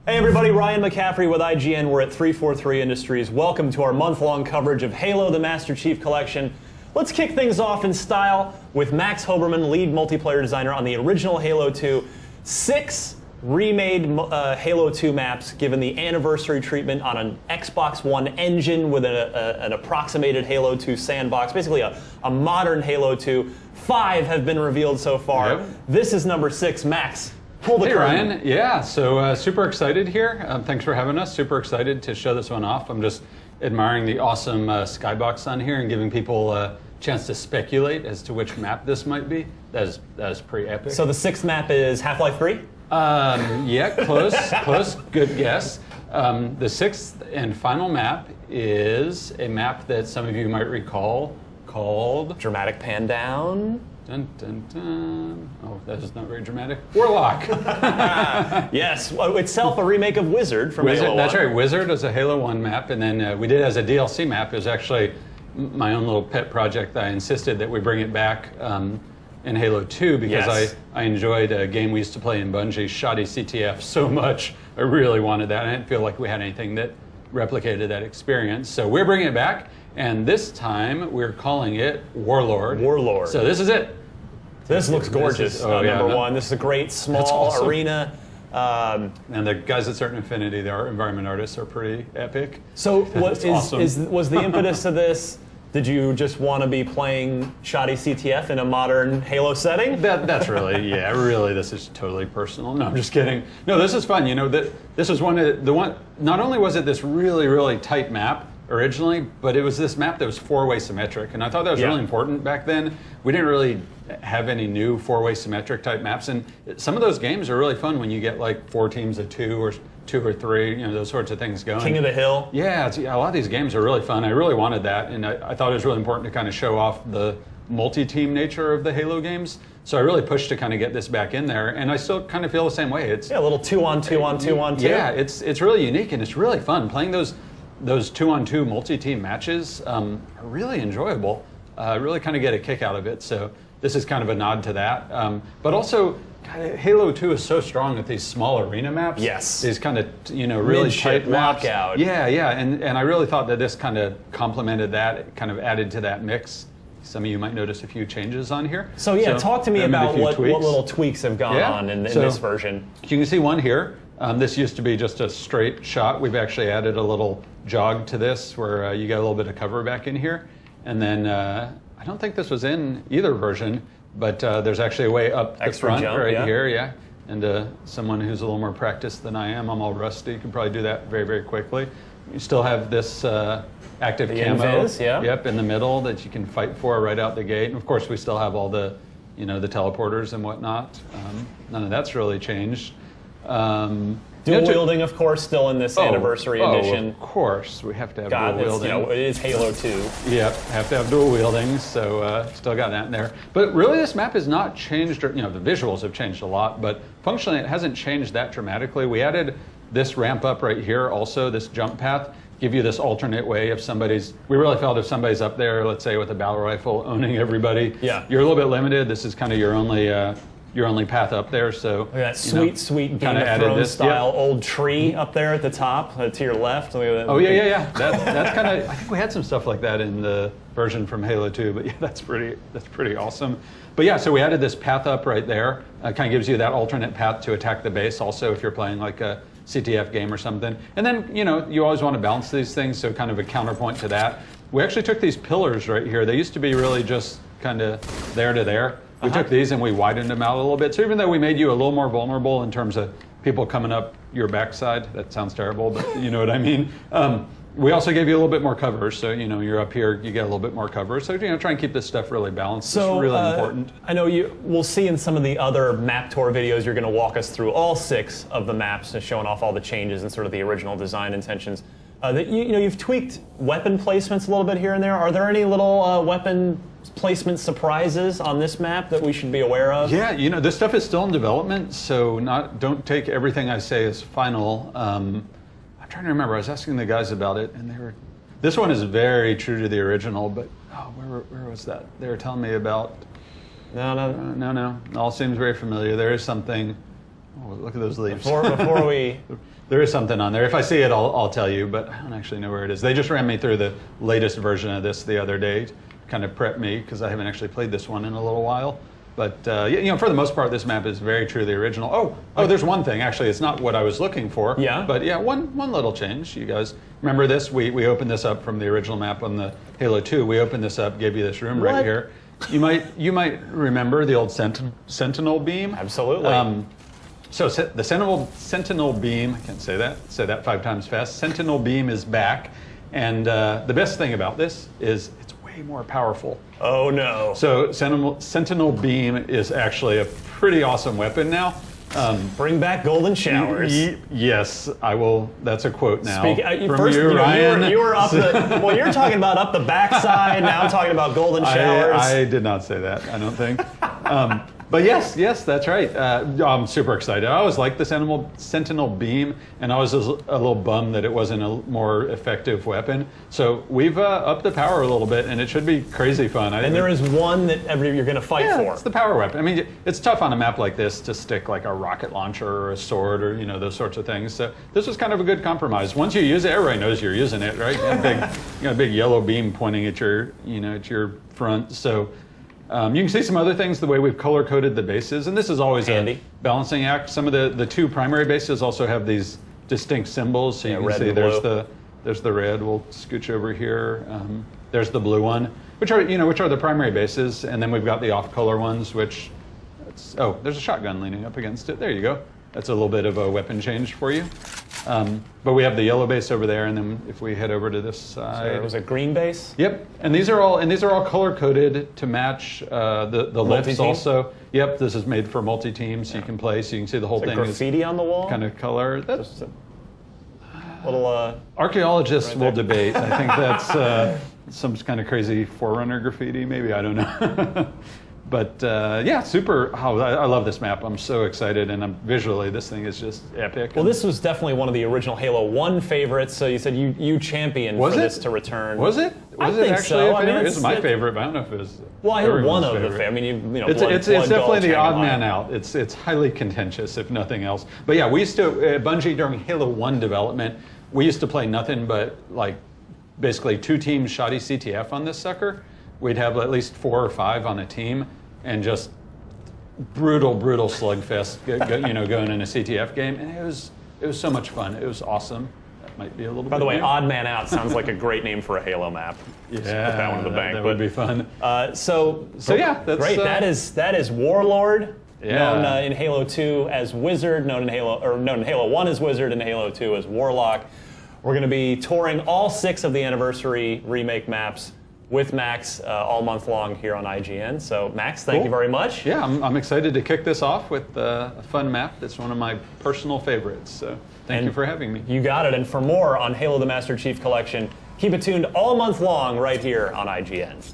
Hey everybody, Ryan McCaffrey with IGN. We're at 343 Industries. Welcome to our month-long coverage of Halo the Master Chief Collection. Let's kick things off in style with Max Hoberman, lead multiplayer designer on the original Halo 2. 6 remade Halo 2 maps given the anniversary treatment on an Xbox One engine with an approximated Halo 2 sandbox, basically a modern Halo 2. 5 have been revealed so far. Yep. This is number 6. Max, pull the curtain. Ryan, yeah, so super excited here. Thanks for having us. Super excited to show this one off. I'm just admiring the awesome skybox on here and giving people a chance to speculate as to which map this might be. That is pretty epic. So the 6th map is Half-Life 3? Yeah, close, good guess. The 6th and final map is a map that some of you might recall called... Dramatic pan down. Dun, dun, dun. Oh, that is not very dramatic. Warlock. Yes, well, itself a remake of Wizard from Halo 1. That's right, Wizard is a Halo 1 map, and then we did it as a DLC map. It was actually my own little pet project. I insisted that we bring it back in Halo 2 because Yes. I enjoyed a game we used to play in Bungie, Shoddy CTF, so much. I really wanted that. I didn't feel like we had anything that replicated that experience. So we're bringing it back, and this time we're calling it Warlord. Warlord. So this is it. This looks gorgeous, number one. This is a great small awesome. arena. And the guys at Certain Affinity, their environment artists, are pretty epic. So what awesome. was the impetus of this? Did you just want to be playing Shoddy CTF in a modern Halo setting? That's really, yeah, really, this is totally personal. No, I'm just kidding. No, this is fun. You know, this was not only was it this really, really tight map originally, but it was this map that was four-way symmetric. And I thought that was really important back then. We didn't really have any new four-way symmetric type maps. And some of those games are really fun when you get like 4 teams of 2 or 2 or 3, you know, those sorts of things going. King of the Hill. Yeah, a lot of these games are really fun. I really wanted that, and I thought it was really important to kind of show off the multi-team nature of the Halo games. So I really pushed to kind of get this back in there, and I still kind of feel the same way. It's a little 2-on-2-on-2-on-2. Yeah, it's really unique and it's really fun. Playing those 2-on-2 multi-team matches are really enjoyable. Really kind of get a kick out of it. So this is kind of a nod to that. But also, Halo 2 is so strong with these small arena maps. Yes. These kind of, really tight maps. Lockout. Yeah, and I really thought that this kind of complemented that, it kind of added to that mix. Some of you might notice a few changes on here. So talk to me about what little tweaks have gone on in this version. You can see one here. This used to be just a straight shot. We've actually added a little jog to this where you get a little bit of cover back in here. And then I don't think this was in either version, but there's actually a way up the front jump, right here, yeah. And someone who's a little more practiced than I am, I'm all rusty, can probably do that very, very quickly. You still have this active camo, invis, yeah. Yep, in the middle that you can fight for right out the gate. And of course, we still have all the, the teleporters and whatnot. None of that's really changed. Dual wielding, of course, still in this anniversary edition. Of course, we have to have dual wielding. It is Halo 2. Yep, have to have dual wielding, so still got that in there. But really, this map has not changed. The visuals have changed a lot, but functionally, it hasn't changed that dramatically. We added this ramp up right here, also this jump path, give you this alternate way if somebody's. We really felt if somebody's up there, let's say with a battle rifle, owning everybody. Yeah. You're a little bit limited. This is kind of your only path up there, so Look at that sweet Game of Thrones style old tree up there at the top to your left. Oh yeah. That's kind of. I think we had some stuff like that in the version from Halo 2, but yeah, that's pretty awesome. But yeah, so we added this path up right there. Kind of gives you that alternate path to attack the base. Also, if you're playing like a CTF game or something, and then you always want to balance these things, so kind of a counterpoint to that. We actually took these pillars right here. They used to be really just kind of there to there. We took these and we widened them out a little bit. So even though we made you a little more vulnerable in terms of people coming up your backside, that sounds terrible, but you know what I mean. We also gave you a little bit more cover. So, you're up here, you get a little bit more cover. So, try and keep this stuff really balanced. So, it's really important. I know we'll see in some of the other map tour videos, you're going to walk us through all 6 of the maps and showing off all the changes and sort of the original design intentions. You've tweaked weapon placements a little bit here and there. Are there any little weapon placement surprises on this map that we should be aware of? Yeah, this stuff is still in development, so don't take everything I say as final. I'm trying to remember. I was asking the guys about it, and this one is very true to the original, but where was that? They were telling me about. No. It all seems very familiar. There is something. Oh, look at those leaves. Before we There is something on there. If I see it, I'll tell you, but I don't actually know where it is. They just ran me through the latest version of this the other day, kind of prep me, because I haven't actually played this one in a little while. But for the most part, this map is very true to the original. Oh, there's one thing. Actually, it's not what I was looking for. Yeah. But yeah, one little change. You guys remember this? We opened this up from the original map on the Halo 2. We opened this up, gave you this room right here. You might remember the old Sentinel beam. Absolutely. So the Sentinel beam, I can't say that 5 times fast. Sentinel beam is back, and the best thing about this is it's way more powerful. Oh no. So Sentinel beam is actually a pretty awesome weapon now. Bring back golden showers. Yes, I will. That's a quote now. First, you were up the. Well, you're talking about up the backside. Now I'm talking about golden showers. I did not say that. I don't think. But yes, that's right. I'm super excited. I always liked the Sentinel beam, and I was a little bummed that it wasn't a more effective weapon. So we've upped the power a little bit, and it should be crazy fun. And there is one that you're going to fight for. It's the power weapon. I mean, it's tough on a map like this to stick like a rocket launcher or a sword or those sorts of things. So this was kind of a good compromise. Once you use it, everybody knows you're using it, right? You got a big yellow beam pointing at your front. So. You can see some other things, the way we've color-coded the bases, and this is always handy. A balancing act. Some of the 2 primary bases also have these distinct symbols, so you can see there's the red. We'll scooch over here. There's the blue one, which are the primary bases, and then we've got the off-color ones, which there's a shotgun leaning up against it. There you go. That's a little bit of a weapon change for you. But we have the yellow base over there, and then if we head over to this side, so it was a green base. Yep, and these are all color coded to match the lifts also. Yep, this is made for multi-team, so you can play, so you can see the whole thing. Graffiti on the wall. Kind of color. That's little. Archaeologists will debate. I think that's some kind of crazy Forerunner graffiti, maybe. I don't know. But super. I love this map. I'm so excited, and visually this thing is just epic. Well, this was definitely one of the original Halo 1 favorites. So you said you championed for this to return. Was it? I think so. I mean, it's my favorite, but I don't know if it was. Well, I heard one of the favorite. I mean, it's definitely the odd man out. It's highly contentious, if nothing else. But yeah, we used to Bungie during Halo 1 development. We used to play nothing but like basically 2 teams shoddy CTF on this sucker. We'd have at least 4 or 5 on a team. And just brutal slugfest, going in a CTF game, and it was so much fun. It was awesome. That might be a little. By the way, Odd Man Out sounds like a great name for a Halo map. Yeah, put that one in the bank. That would be fun. So yeah, that's great. That is Warlord, yeah. known in Halo 2 as Wizard, known in Halo 1 as Wizard, and Halo 2 as Warlock. We're going to be touring all 6 of the anniversary remake maps with Max all month long here on IGN. So Max, thank you very much. Yeah, I'm excited to kick this off with a fun map that's one of my personal favorites. So thank you for having me. You got it. And for more on Halo the Master Chief Collection, keep it tuned all month long right here on IGN.